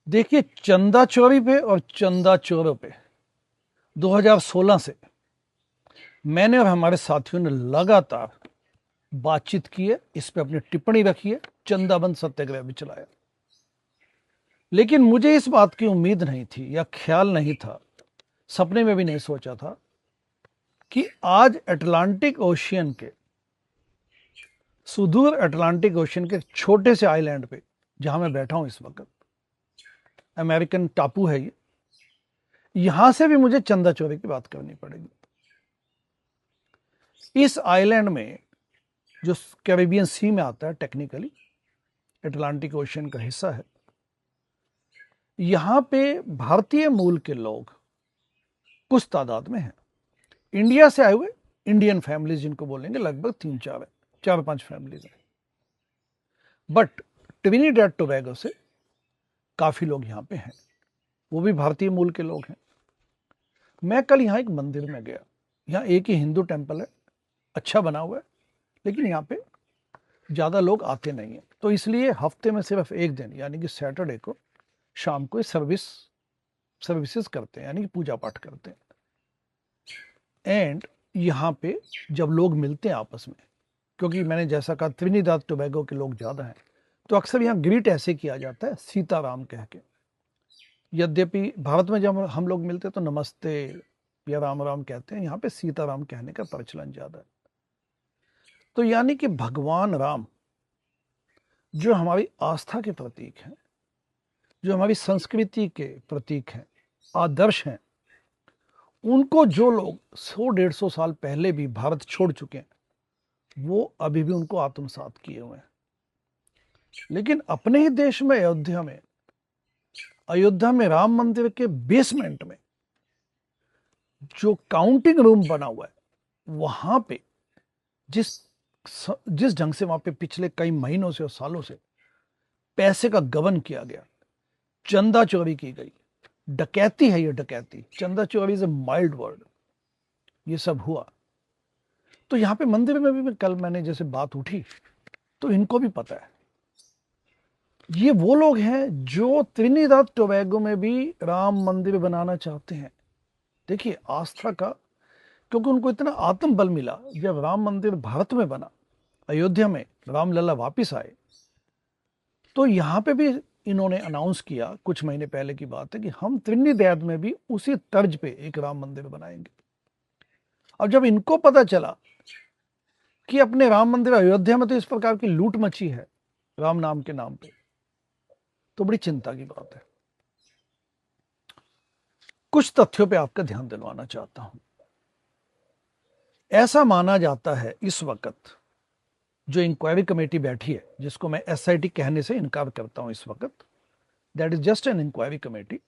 देखिए, चंदा चोरी पे और चंदा चोरों पे 2016 से मैंने और हमारे साथियों ने लगातार बातचीत की है, इस पे अपनी टिप्पणी रखी है, चंदा बंद सत्याग्रह भी चलाया। लेकिन मुझे इस बात की उम्मीद नहीं थी या ख्याल नहीं था, सपने में भी नहीं सोचा था कि आज अटलांटिक ओशियन के, सुदूर अटलांटिक ओशियन के छोटे से आइलैंड पे, जहां मैं बैठा हूं इस वक्त, अमेरिकन टापू है ये, यहां से भी मुझे चंदा चोरी की बात करनी पड़ेगी। इस आइलैंड में, जो कैरिबियन सी में आता है, टेक्निकली अटलांटिक ओशियन का हिस्सा है, यहां पे भारतीय मूल के लोग कुछ तादाद में हैं। इंडिया से आए हुए इंडियन फैमिलीज जिनको बोलेंगे, लगभग 4-5 फैमिलीज हैं। बट ट्रिनिडेड टोबैगो से काफी लोग यहां पे हैं, वो भी भारतीय मूल के लोग हैं। मैं कल यहाँ एक मंदिर में गया, यहाँ एक ही हिंदू टेम्पल है, अच्छा बना हुआ है, लेकिन यहाँ पे ज़्यादा लोग आते नहीं हैं। तो इसलिए हफ्ते में सिर्फ एक दिन, यानी कि सैटरडे को शाम को सर्विसेज करते हैं, यानी कि पूजा पाठ करते हैं। एंड यहाँ पे जब लोग मिलते हैं आपस में, क्योंकि मैंने जैसा कहा त्रिनिदाद टोबैगो के लोग ज़्यादा हैं, तो अक्सर यहाँ ग्रीट ऐसे किया जाता है सीताराम कह के। यद्यपि भारत में जब हम लोग मिलते हैं तो नमस्ते या राम राम कहते हैं, यहाँ पे सीताराम कहने का प्रचलन ज़्यादा है। तो यानी कि भगवान राम जो हमारी आस्था के प्रतीक हैं, जो हमारी संस्कृति के प्रतीक हैं, आदर्श हैं, उनको जो लोग 100-150 साल पहले भी भारत छोड़ चुके हैं, वो अभी भी उनको आत्मसात किए हुए हैं। लेकिन अपने ही देश में अयोध्या में राम मंदिर के बेसमेंट में जो काउंटिंग रूम बना हुआ है, वहां पे जिस ढंग से वहां पे पिछले कई महीनों से और सालों से पैसे का गबन किया गया, चंदा चोरी की गई, डकैती है ये, डकैती, चंदा चोरी इज ए माइल्ड वर्ड, ये सब हुआ। तो यहाँ पे मंदिर में भी कल मैंने जैसे बात उठी, तो इनको भी पता है। ये वो लोग हैं जो त्रिनिदाद टोबैगो में भी राम मंदिर बनाना चाहते हैं। देखिए आस्था का, क्योंकि उनको इतना आत्मबल मिला जब राम मंदिर भारत में बना, अयोध्या में रामलला वापिस आए, तो यहाँ पे भी इन्होंने अनाउंस किया, कुछ महीने पहले की बात है, कि हम त्रिनिदाद में भी उसी तर्ज पे एक राम मंदिर बनाएंगे। अब जब इनको पता चला कि अपने राम मंदिर अयोध्या में तो इस प्रकार की लूट मची है राम नाम के नाम पे, तो बड़ी चिंता की बात है। कुछ तथ्यों पे आपका ध्यान दिलवाना चाहता हूं। ऐसा माना जाता है इस वक्त जो इंक्वायरी कमेटी बैठी है, जिसको मैं एसआईटी कहने से इनकार करता हूं इस वक्त, that is just an inquiry committee,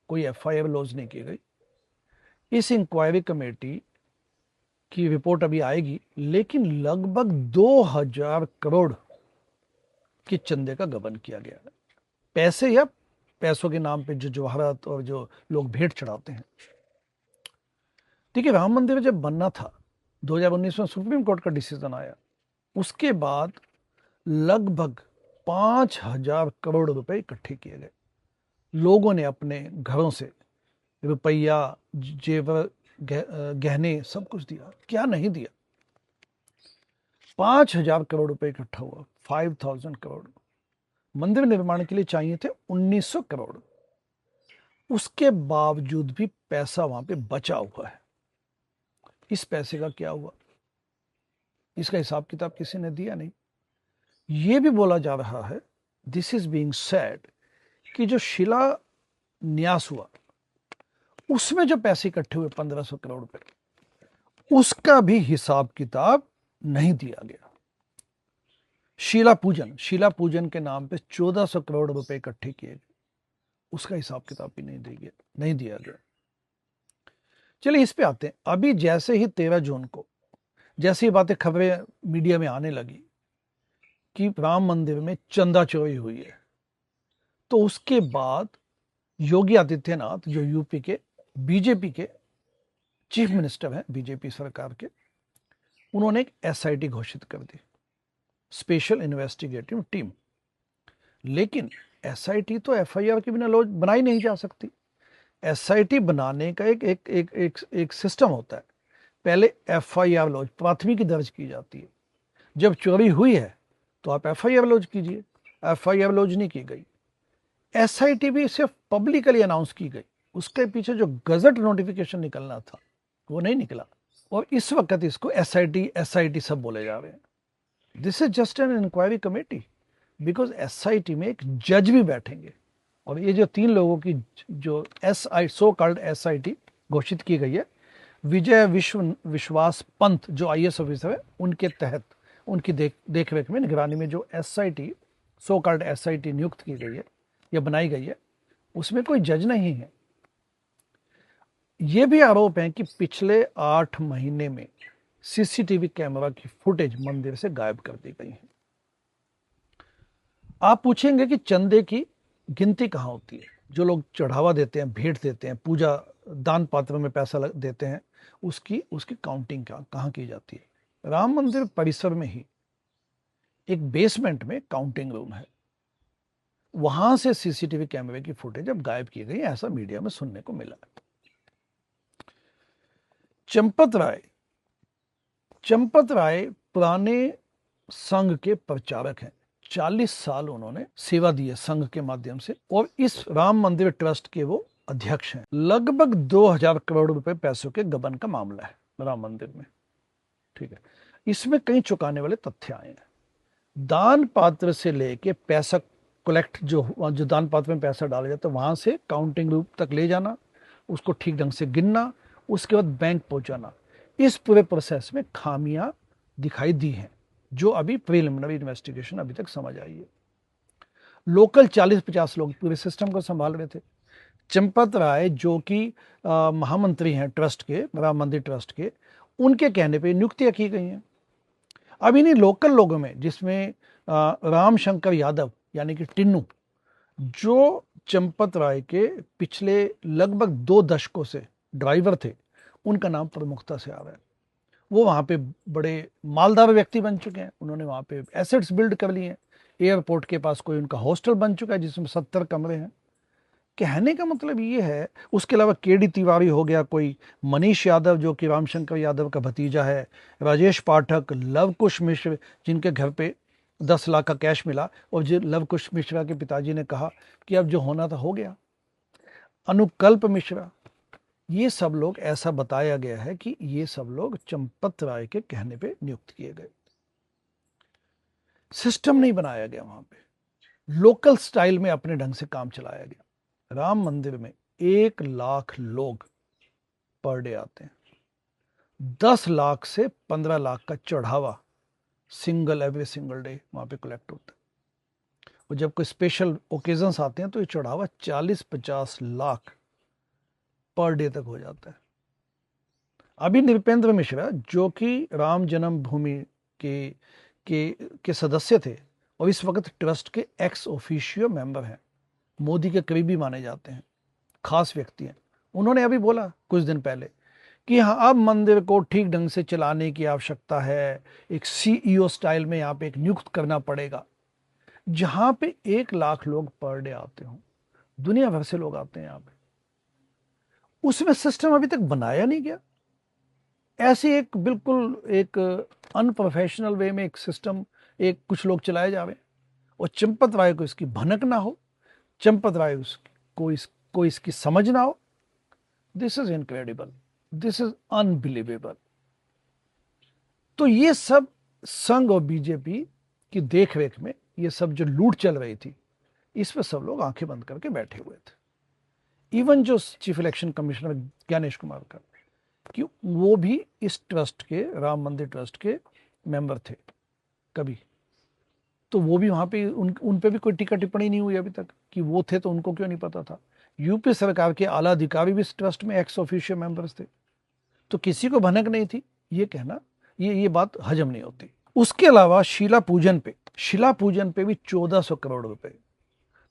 कोई एफआईआर लॉन्च नहीं की गई। इस इंक्वायरी कमेटी की रिपोर्ट अभी आएगी, लेकिन लगभग 2000 करोड़ के चंदे का गबन किया गया है, पैसे या पैसों के नाम पे जो जवाहरात और जो लोग भेंट चढ़ाते हैं। देखिए राम मंदिर जब बनना था, 2019 में सुप्रीम कोर्ट का डिसीजन आया, उसके बाद लगभग 5000 करोड़ रुपए इकट्ठे किए गए। लोगों ने अपने घरों से रुपया, जेवर, गहने सब कुछ दिया, क्या नहीं दिया। 5000 करोड़ रुपए इकट्ठा हुआ, 5000 करोड़। मंदिर निर्माण के लिए चाहिए थे 1900 करोड़। उसके बावजूद भी पैसा वहां पे बचा हुआ है। इस पैसे का क्या हुआ, इसका हिसाब किताब किसी ने दिया नहीं। यह भी बोला जा रहा है, दिस इज बीइंग सेड, कि जो शिला न्यास हुआ उसमें जो पैसे इकट्ठे हुए 1500 करोड़ रुपए, उसका भी हिसाब किताब नहीं दिया गया। शिला पूजन के नाम पे 1400 करोड़ रुपए इकट्ठे किए गए, उसका हिसाब किताब भी नहीं दिया गया। चलिए इस पे आते हैं। अभी जैसे ही 13 जून को जैसे ही बातें, खबरें मीडिया में आने लगी कि राम मंदिर में चंदा चोरी हुई है, तो उसके बाद योगी आदित्यनाथ, जो यूपी के बीजेपी के चीफ मिनिस्टर हैं, बीजेपी सरकार के, उन्होंने एक एसआईटी घोषित कर दी, स्पेशल इन्वेस्टिगेटिव टीम। लेकिन एसआईटी तो एफआईआर के बिना लॉ बनाई नहीं जा सकती। एसआईटी बनाने का एक सिस्टम होता है। पहले एफआईआर लॉज, प्राथमिकी दर्ज की जाती है। जब चोरी हुई है तो आप एफआईआर लॉज कीजिए। एफआईआर लॉज नहीं की गई। एसआईटी भी सिर्फ पब्लिकली अनाउंस की गई, उसके पीछे जो गजट नोटिफिकेशन निकलना था वो नहीं निकला। और इस वक्त इसको एसआईटी एसआईटी सब बोले जा रहे हैं। This is just an inquiry committee, because SIT में एक जज भी बैठेंगे। और ये जो 3 लोगों की जो सो कॉल्ड एसआईटी घोषित की गई है, विजय विश्वास पंत जो आईएएस ऑफिसर है, उनके तहत उनकी देख रेख में, निगरानी में जो एसआईटी सो कॉल्ड एसआईटी नियुक्त की गई है या बनाई गई है, उसमें कोई जज नहीं है। यह भी आरोप है कि पिछले 8 महीने में सीसीटीवी कैमरा की फुटेज मंदिर से गायब कर दी गई है। आप पूछेंगे कि चंदे की गिनती कहाँ होती है? जो लोग चढ़ावा देते हैं, भेंट देते हैं, पूजा दान पात्र में पैसा देते हैं, उसकी काउंटिंग कहाँ की जाती है? राम मंदिर परिसर में ही एक बेसमेंट में काउंटिंग रूम है, वहां से सीसीटीवी कैमरे की फुटेज अब गायब की गई, ऐसा मीडिया में सुनने को मिला है। चंपत राय पुराने संघ के प्रचारक हैं। 40 साल उन्होंने सेवा दी है संघ के माध्यम से, और इस राम मंदिर ट्रस्ट के वो अध्यक्ष हैं। लगभग 2000 करोड़ रुपए पैसों के गबन का मामला है राम मंदिर में। ठीक है, इसमें कई चुकाने वाले तथ्य आए हैं। दान पात्र से लेके पैसा कलेक्ट, जो दान पात्र में पैसा डाला जाता है, वहां से काउंटिंग रूम तक ले जाना, उसको ठीक ढंग से गिनना, उसके बाद बैंक पहुंचाना, इस पूरे प्रोसेस में खामियां दिखाई दी हैं, जो अभी प्रिलिमिनरी इन्वेस्टिगेशन अभी तक समझ आई है। लोकल 40-50 लोग पूरे सिस्टम को संभाल रहे थे। चंपत राय जो कि महामंत्री हैं ट्रस्ट के, राम मंदिर ट्रस्ट के, उनके कहने पे नियुक्तियां की गई हैं। अब इन्हीं लोकल लोगों में, जिसमें राम शंकर यादव यानी कि टिन्नू, जो चंपत राय के पिछले लगभग 2 दशकों से ड्राइवर थे, उनका नाम प्रमुखता से आ रहा है। वो वहाँ पे बड़े मालदार व्यक्ति बन चुके हैं, उन्होंने वहाँ पे एसेट्स बिल्ड कर लिए हैं। एयरपोर्ट के पास कोई उनका हॉस्टल बन चुका है जिसमें 70 कमरे हैं। कहने का मतलब ये है, उसके अलावा केडी तिवारी हो गया, कोई मनीष यादव जो कि रामशंकर यादव का भतीजा है, राजेश पाठक, लवकुश मिश्र जिनके घर पे 10 लाख का कैश मिला, और जो लवकुश मिश्रा के पिताजी ने कहा कि अब जो होना था हो गया, अनुकल्प मिश्रा, ये सब लोग, ऐसा बताया गया है कि ये सब लोग चंपत राय के कहने पे नियुक्त किए गए। सिस्टम नहीं बनाया गया वहां पे, लोकल स्टाइल में अपने ढंग से काम चलाया गया। राम मंदिर में 1 लाख लोग पर डे आते हैं। 10 लाख से 15 लाख का चढ़ावा एवरी सिंगल डे वहां पे कलेक्ट होता है। और जब कोई स्पेशल ओकेजन्स आते हैं तो ये चढ़ावा 40-50 लाख पर डे तक हो जाता है। अभी नृपेंद्र मिश्रा जो कि राम जन्मभूमि के सदस्य थे, और इस वक्त ट्रस्ट के एक्स ऑफिशियो मेंबर हैं, मोदी के करीबी माने जाते हैं, खास व्यक्ति हैं, उन्होंने अभी बोला कुछ दिन पहले कि हाँ, अब मंदिर को ठीक ढंग से चलाने की आवश्यकता है, एक सीईओ स्टाइल में यहाँ पे एक नियुक्त करना पड़ेगा, जहां पे 1 लाख लोग पर डे आते हों, दुनिया भर से लोग आते हैं यहाँ पे। उसमें सिस्टम अभी तक बनाया नहीं गया। ऐसे एक बिल्कुल एक अनप्रोफेशनल वे में एक सिस्टम, एक कुछ लोग चलाए जा रहे हैं, और चंपत राय को इसकी भनक ना हो, चंपत राय को इसकी समझ ना हो। This is incredible, this is unbelievable. तो ये सब संघ और बीजेपी की देखरेख में ये सब जो लूट चल रही थी, इस पर सब लोग आंखें बंद करके बैठे हुए थे। इवन जो chief election commissioner Gyanesh Kumar का, कि वो भी इस ट्रस्ट के, राम मंदिर ट्रस्ट के मेंबर थे कभी, तो वो भी वहां पे उन पे भी कोई टीका टिप्पणी नहीं हुई अभी तक कि वो थे, तो उनको क्यों नहीं पता था। यूपी सरकार के आला अधिकारी भी इस ट्रस्ट में एक्स ऑफिशियो मेंबर्स थे, तो किसी को भनक नहीं थी। ये कहना, ये बात हजम नहीं होती। उसके अलावा शिला पूजन पे भी 1400 करोड़ रुपए,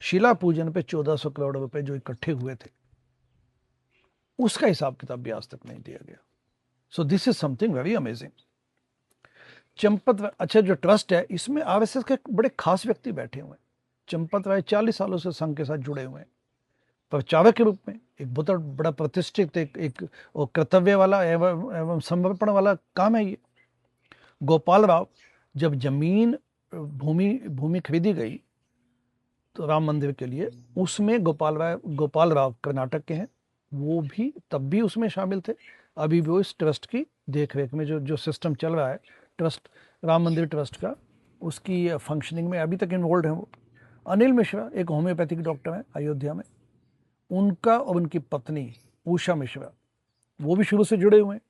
शिला पूजन पे 1400 करोड़ रुपए जो इकट्ठे हुए थे, उसका हिसाब किताब भी आज तक नहीं दिया गया। So this is something very amazing. Champat, अच्छा जो ट्रस्ट है, इसमें आरएसएस के बड़े खास व्यक्ति बैठे हुए हैं। चंपत राय 40 सालों से संघ के साथ जुड़े हुए हैं, प्रचारक के रूप में। एक बहुत बड़ा प्रतिष्ठित एक कर्तव्य वाला एवं समर्पण वाला काम है ये। गोपाल राव, जब जमीन भूमि खरीदी गई तो राम मंदिर के लिए, उसमें गोपाल राव कर्नाटक के हैं, वो भी तब भी उसमें शामिल थे। अभी भी वो इस ट्रस्ट की देखरेख में जो सिस्टम चल रहा है ट्रस्ट, राम मंदिर ट्रस्ट का, उसकी फंक्शनिंग में अभी तक इन्वॉल्व हैं वो। अनिल मिश्रा एक होम्योपैथिक डॉक्टर हैं अयोध्या में, उनका और उनकी पत्नी उषा मिश्रा, वो भी शुरू से जुड़े हुए हैं।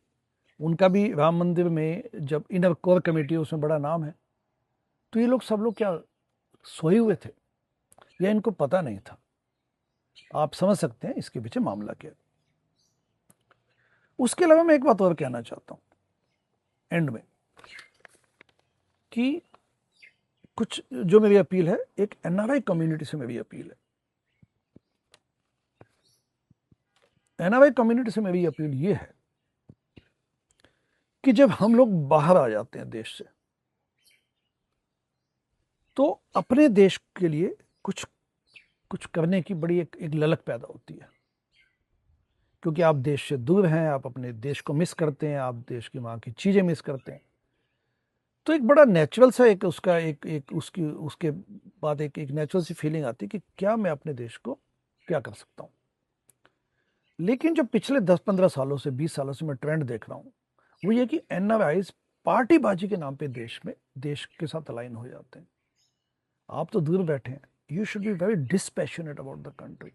उनका भी राम मंदिर में जब इनर कोर कमेटी है उसमें बड़ा नाम है। तो ये लोग सब लोग क्या सोए हुए थे या इनको पता नहीं था? आप समझ सकते हैं इसके पीछे मामला क्या है। उसके अलावा मैं एक बात और कहना चाहता हूं एंड में, कि कुछ जो मेरी अपील है, एक एनआरआई कम्युनिटी से मेरी अपील है। एनआरआई कम्युनिटी से मेरी अपील ये है कि जब हम लोग बाहर आ जाते हैं देश से, तो अपने देश के लिए कुछ करने की बड़ी एक ललक पैदा होती है, क्योंकि आप देश से दूर हैं, आप अपने देश को मिस करते हैं, आप देश की वहाँ की चीज़ें मिस करते हैं। तो एक बड़ा नेचुरल सा एक उसका एक उसके बाद एक नेचुरल सी फीलिंग आती है कि क्या मैं अपने देश को क्या कर सकता हूँ। लेकिन जो पिछले 10-15 सालों से 20 सालों से मैं ट्रेंड देख रहा हूँ, वो ये कि एनआरआईज पार्टीबाजी के नाम पे देश के साथ अलाइन हो जाते हैं। आप तो दूर बैठे हैं, you should be very dispassionate about the country.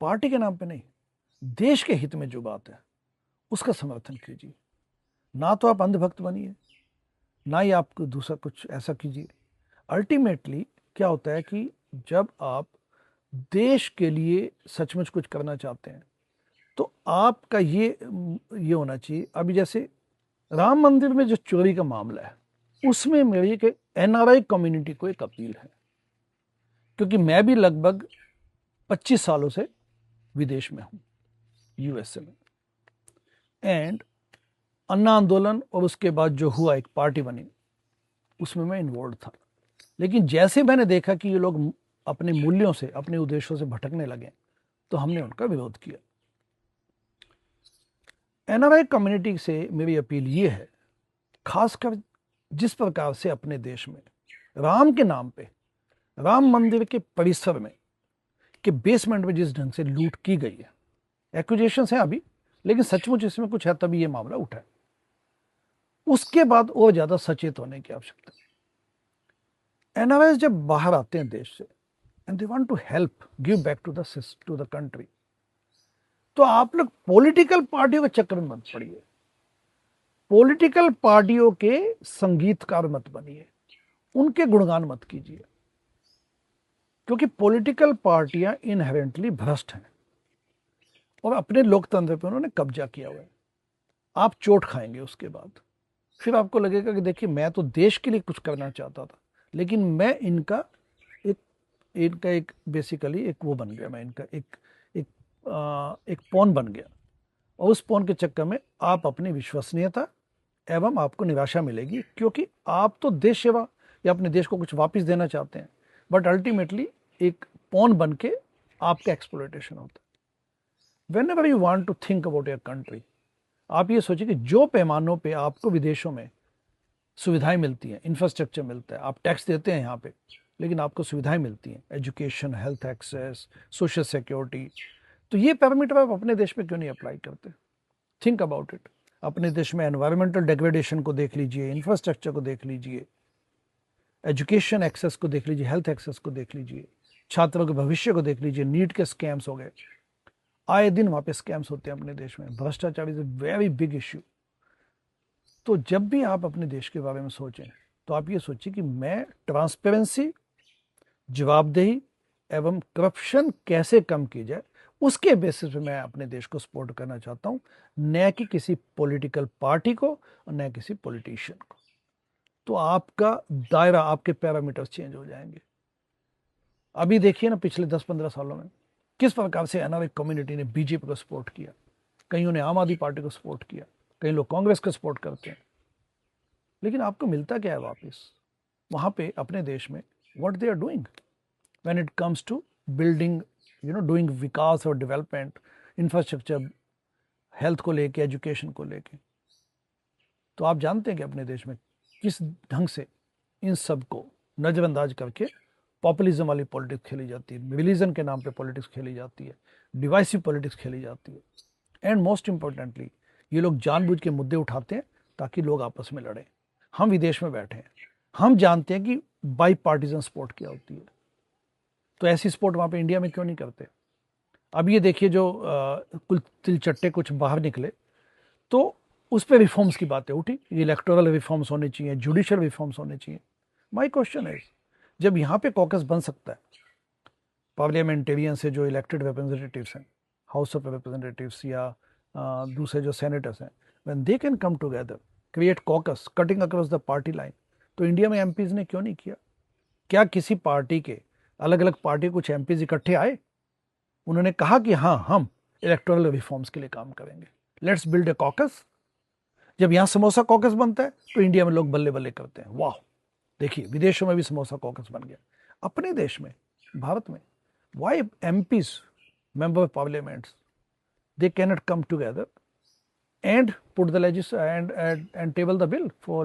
Party के नाम पे नहीं, देश के हित में जो बात है उसका समर्थन कीजिए। ना तो आप अंधभक्त बनिए, ना ही आप दूसरा कुछ ऐसा कीजिए। अल्टीमेटली क्या होता है कि जब आप देश के लिए सचमुच कुछ करना चाहते हैं, तो आपका ये होना चाहिए। अभी जैसे राम मंदिर में जो चोरी का मामला है, उसमें मेरी एनआरआई कम्युनिटी को एक अपील है, क्योंकि मैं भी लगभग 25 सालों से विदेश में हूं, यूएसए में, एंड अन्ना आंदोलन और उसके बाद जो हुआ एक पार्टी बनी, उसमें मैं इन्वॉल्व था। लेकिन जैसे मैंने देखा कि ये लोग अपने मूल्यों से, अपने उद्देश्यों से भटकने लगे, तो हमने उनका विरोध किया। एनआरआई कम्युनिटी से मेरी अपील ये है, खासकर जिस प्रकार से अपने देश में राम के नाम पे, राम मंदिर के परिसर में के बेसमेंट में जिस ढंग से लूट की गई है, एक्यूजेशंस हैं अभी, लेकिन सचमुच इसमें कुछ है तभी ये मामला उठा है। उसके बाद और ज्यादा सचेत होने की आवश्यकता है। एनआरआईज जब बाहर आते हैं देश से and they want to help give back to the country, तो आप लोग पॉलिटिकल पार्टियों के चक्कर में मत पड़िए, पॉलिटिकल पार्टियों के संगीतकार मत बनिए, उनके गुणगान मत कीजिए, क्योंकि पॉलिटिकल पार्टियां इनहेरेंटली भ्रष्ट हैं और अपने लोकतंत्र पर उन्होंने कब्जा किया हुआ है। आप चोट खाएंगे उसके बाद, फिर आपको लगेगा कि देखिए मैं तो देश के लिए कुछ करना चाहता था, लेकिन मैं इनका एक बेसिकली एक वो बन गया, मैं इनका एक पॉन बन गया, और उस पॉन के चक्कर में आप अपनी विश्वसनीयता एवं आपको निराशा मिलेगी, क्योंकि आप तो देश सेवा या अपने देश को कुछ वापस देना चाहते हैं, बट अल्टीमेटली एक पॉन बन के आपका एक्सप्लॉयटेशन होता है। Whenever you want to think about your country, आप ये सोचिए कि जो पैमानों पे आपको विदेशों में सुविधाएं मिलती हैं, इंफ्रास्ट्रक्चर मिलता है, आप टैक्स देते हैं यहाँ पे, लेकिन आपको सुविधाएं मिलती हैं, education, health access, social security, तो ये पैरामीटर आप अपने देश में क्यों नहीं अप्लाई करते? Think about it. अपने देश में एनवायरमेंटल डिग्रेडेशन को देख लीजिए, इंफ्रास्ट्रक्चर को देख लीजिए, एजुकेशन एक्सेस को देख लीजिए, हेल्थ एक्सेस को देख लीजिए, छात्रों के भविष्य को देख लीजिए। नीट के स्कैम्स हो गए, आए दिन वहां पे स्कैम्स होते हैं अपने देश में। भ्रष्टाचार is a very big issue. तो जब भी आप अपने देश के बारे में सोचें, तो आप ये सोचिए कि मैं ट्रांसपेरेंसी, जवाबदेही एवं करप्शन कैसे कम की जाए, उसके बेसिस पे मैं अपने देश को सपोर्ट करना चाहता हूं, न कि किसी पॉलिटिकल पार्टी को और न किसी पॉलिटिशियन को। तो आपका दायरा, आपके पैरामीटर्स चेंज हो जाएंगे। अभी देखिए ना, पिछले 10-15 सालों में किस प्रकार से एनआरआई कम्युनिटी ने बीजेपी को सपोर्ट किया, कईयों ने आम आदमी पार्टी को सपोर्ट किया, कई लोग कांग्रेस को सपोर्ट करते हैं, लेकिन आपको मिलता क्या है वापस? वहां पे अपने देश में what they are doing when it comes to building, doing विकास और डेवलपमेंट, इंफ्रास्ट्रक्चर, हेल्थ को लेके, एजुकेशन को लेके। तो आप जानते हैं कि अपने देश में किस ढंग से इन सब को नज़रअंदाज करके पॉपुलिज्म वाली पॉलिटिक्स खेली जाती है, रिलीजन के नाम पे पॉलिटिक्स खेली जाती है, डिवाइसिव पॉलिटिक्स खेली जाती है, एंड मोस्ट इंपॉर्टेंटली ये लोग जानबूझ के मुद्दे उठाते हैं ताकि लोग आपस में लड़ें। हम विदेश में बैठे हैं, हम जानते हैं कि बाई पार्टीजन स्पोर्ट क्या होती है, तो ऐसी स्पोर्ट वहाँ पे इंडिया में क्यों नहीं करते। अब ये देखिए जो कुल तिलचट्टे कुछ बाहर निकले तो उस पर रिफॉर्म्स की बातें उठी, इलेक्टोरल रिफॉर्म्स होने चाहिए, जुडिशियल रिफॉर्म्स होने चाहिए। माई क्वेश्चन है, जब यहाँ पे कॉकस बन सकता है पार्लियामेंटेरियन से जो इलेक्टेड रिप्रेजेंटेटिव्स हैं, हाउस ऑफ रिप्रेजेंटेटिव्स या दूसरे जो सेनेटर्स हैं, when they can come together create caucus cutting across the party line, तो इंडिया में एमपीज ने क्यों नहीं किया? क्या किसी पार्टी के अलग अलग पार्टी कुछ एमपीज इकट्ठे आए, उन्होंने कहा कि हाँ हम इलेक्टोरल रिफॉर्म्स के लिए काम करेंगे, लेट्स बिल्ड ए कॉकस। जब यहाँ समोसा कॉकस बनता है तो इंडिया में लोग बल्ले बल्ले करते हैं, वाह देखिए विदेशों में भी समोसा कॉकस बन गया। अपने देश में, भारत में, why MPs, member of parliaments, they cannot come together and put the and table the bill for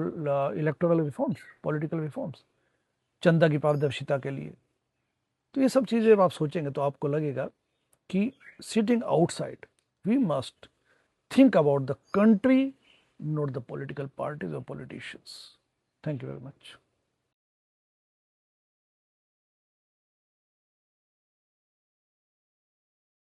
electoral reforms, political reforms, चंदा की पारदर्शिता के लिए। तो ये सब चीज़ें आप सोचेंगे तो आपको लगेगा कि sitting outside we must think about the country, not the political parties or politicians. Thank you very much.